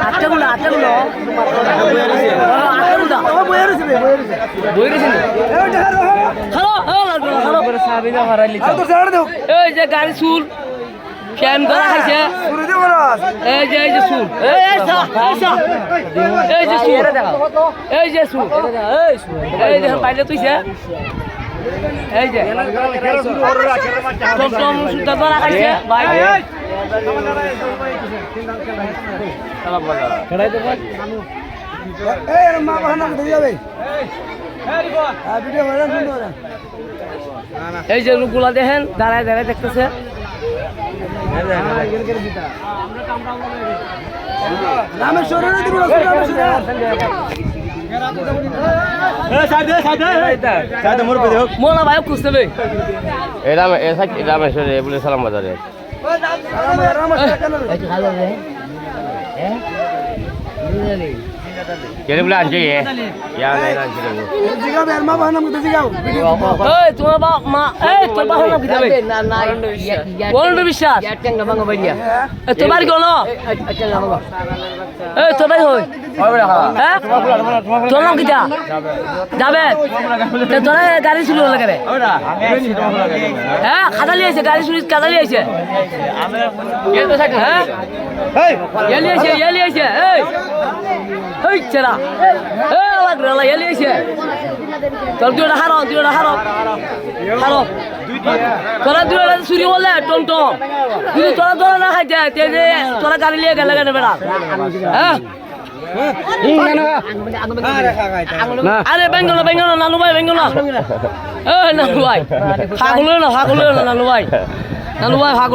আটটাগুলো আটটাগুলো এই যে গাড়ি চুল ফ্যান করা খাইছে এই যে চুল এই যে চুল এই যে চুল এই দেখেন বাইরে তুইছে এই যে টমটম সুতা করা খাইছে ভাই এই যে লোকগুলা দেখেন দাঁড়ায় দাঁড়ায় দেখতেছে মোলা ভাই খুঁজতে হবে সালাম বাজারে কেন বলে আনছে তোমার বাপ মা এই তোর বাবার নাম কি দেবে বলুন বিশ্বাস তোর বাড়ি কোন এই তোর বাড়ি হই হ্যাঁ তোর নাম কিটা যাবে তোরা গাড়ি শুরু হলে কেন হ্যাঁ খাতালি আছে গাড়ি শুরু খাতালি আছে হ্যাঁ এলি আছে এই এই চেরা এই লাগরা এলি আছে তোর দুটা হারো তোরা দুটা চুরি বলে টমটম কিন্তু তোরা না খাইতে তোরা গাড়ি নিয়ে গেলে কেন বেড়া হ্যাঁ আরে বেঙ্গল নানু ভাই বেঙ্গল নানু ভাই ফাগুলো না নানু ভাই